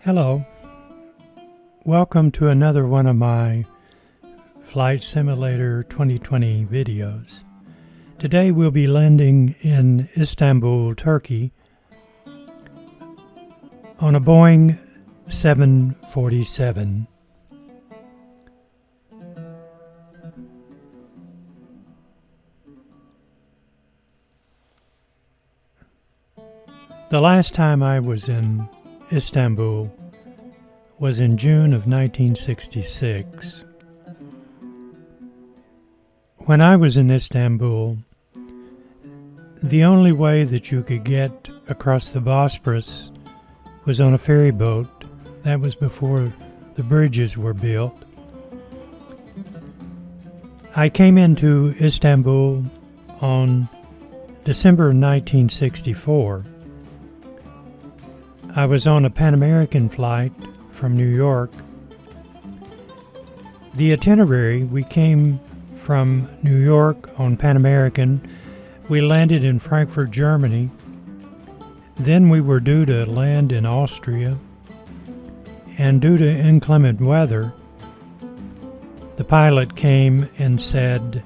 Hello, welcome to another one of my Flight Simulator 2020 videos. Today we'll be landing in Istanbul, Turkey on a Boeing 747. The last time I was in Istanbul was in June of 1966. When I was in Istanbul, the only way that you could get across the Bosphorus was on a ferry boat. That was before the bridges were built. I came into Istanbul on December 1964. I was on a Pan American flight from New York. The itinerary, we came from New York on Pan American. We landed in Frankfurt, Germany. Then we were due to land in Austria. And due to inclement weather, the pilot came and said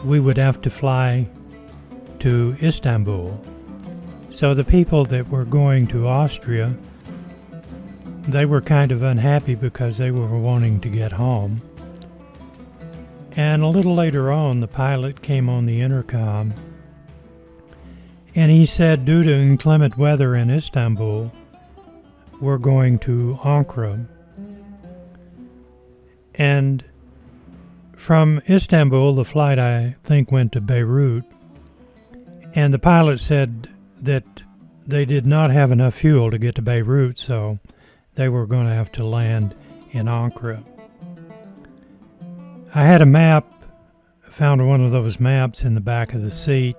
we would have to fly to Istanbul. So the people that were going to Austria, they were kind of unhappy because they were wanting to get home. And a little later on, the pilot came on the intercom and he said, due to inclement weather in Istanbul, we're going to Ankara. And from Istanbul, the flight, I think, went to Beirut. And the pilot said that they did not have enough fuel to get to Beirut, so they were going to have to land in Ankara. I had a map, found one of those maps in the back of the seat,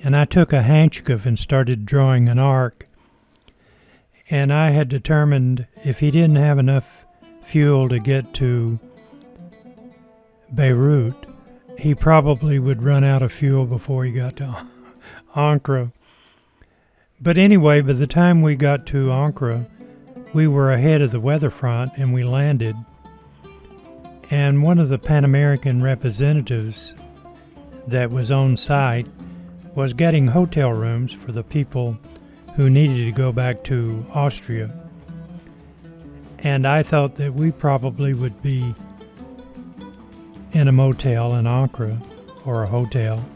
and I took a handkerchief and started drawing an arc. And I had determined if he didn't have enough fuel to get to Beirut, he probably would run out of fuel before he got to Ankara. But anyway, by the time we got to Ankara, we were ahead of the weather front and we landed. And one of the Pan American representatives that was on site was getting hotel rooms for the people who needed to go back to Austria. And I thought that we probably would be in a motel in Ankara, or a hotel.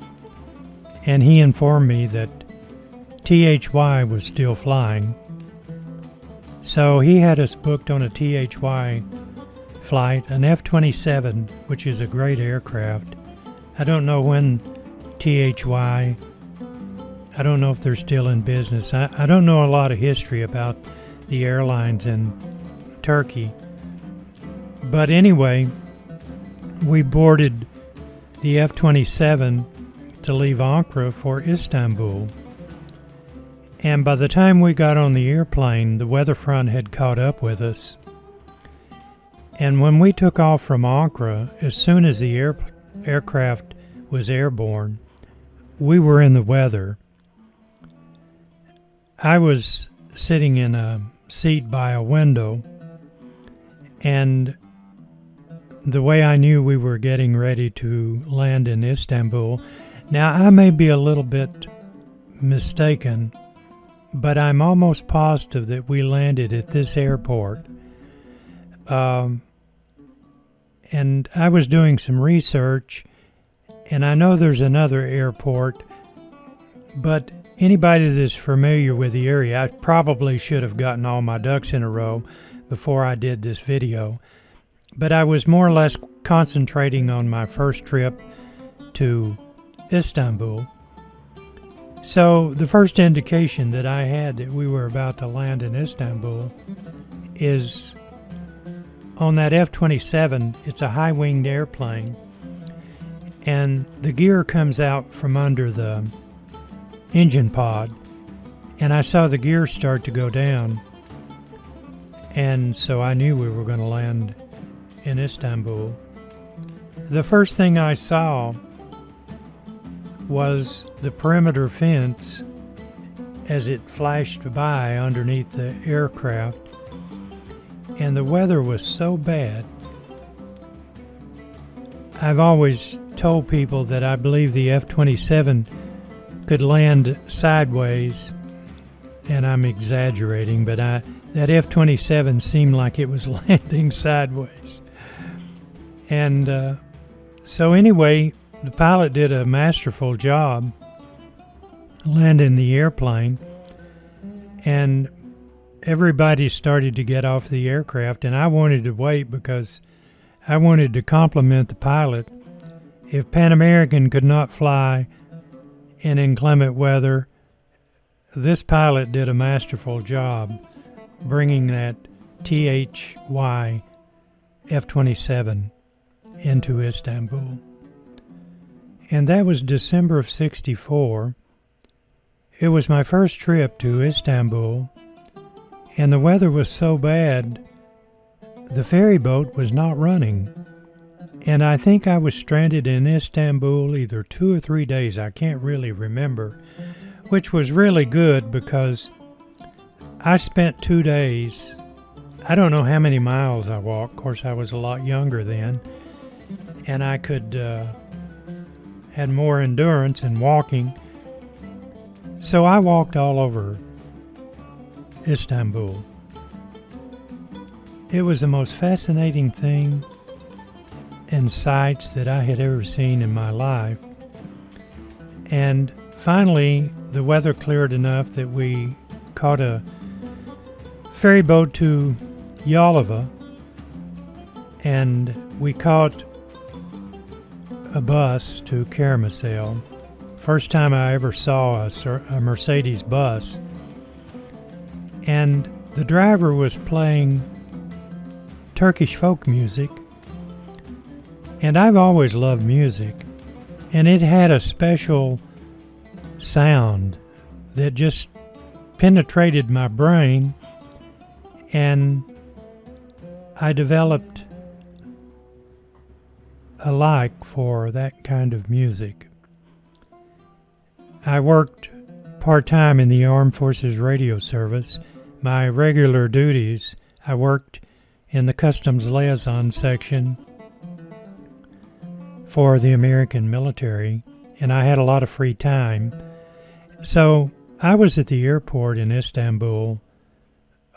And he informed me that THY was still flying. So he had us booked on a THY flight, an F-27, which is a great aircraft. I don't know when THY, I don't know if they're still in business. I don't know a lot of history about the airlines in Turkey. But anyway, we boarded the F-27 to leave Ankara for Istanbul. And by the time we got on the airplane, the weather front had caught up with us. And when we took off from Ankara, as soon as the aircraft was airborne, we were in the weather. I was sitting in a seat by a window, and the way I knew we were getting ready to land in Istanbul, now I may be a little bit mistaken, but I'm almost positive that we landed at this airport. And I was doing some research, and I know there's another airport, but anybody that's familiar with the area, I probably should have gotten all my ducks in a row before I did this video. But I was more or less concentrating on my first trip to Istanbul. So the first indication that I had that we were about to land in Istanbul is on that F-27. It's a high-winged airplane, and the gear comes out from under the engine pod, and I saw the gear start to go down, and so I knew we were going to land in Istanbul. The first thing I saw was the perimeter fence as it flashed by underneath the aircraft. And the weather was so bad. I've always told people that I believe the F-27 could land sideways, and I'm exaggerating, but that F-27 seemed like it was landing sideways. And so anyway, the pilot did a masterful job landing the airplane, and everybody started to get off the aircraft, and I wanted to wait because I wanted to compliment the pilot. If Pan American could not fly in inclement weather, this pilot did a masterful job bringing that THY F-27 into Istanbul. And that was December of '64. It was my first trip to Istanbul, and the weather was so bad, the ferry boat was not running. And I think I was stranded in Istanbul either 2 or 3 days, I can't really remember, which was really good because I spent 2 days, I don't know how many miles I walked. Of course, I was a lot younger then, and I could had more endurance in walking. So I walked all over Istanbul. It was the most fascinating thing and sights that I had ever seen in my life. And finally, the weather cleared enough that we caught a ferry boat to Yalova, and we caught a bus to Karamsel. First time I ever saw a Mercedes bus. And the driver was playing Turkish folk music. And I've always loved music. And it had a special sound that just penetrated my brain. And I developed a like for that kind of music. I worked part-time in the Armed Forces Radio Service. My regular duties, I worked in the Customs Liaison section for the American military, and I had a lot of free time. So I was at the airport in Istanbul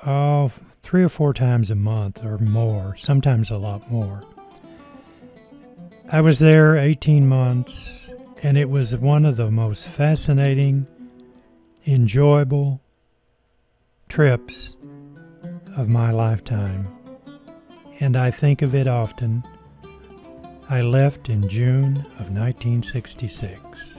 3 or 4 times a month or more, sometimes a lot more. I was there 18 months, and it was one of the most fascinating, enjoyable trips of my lifetime. And I think of it often. I left in June of 1966.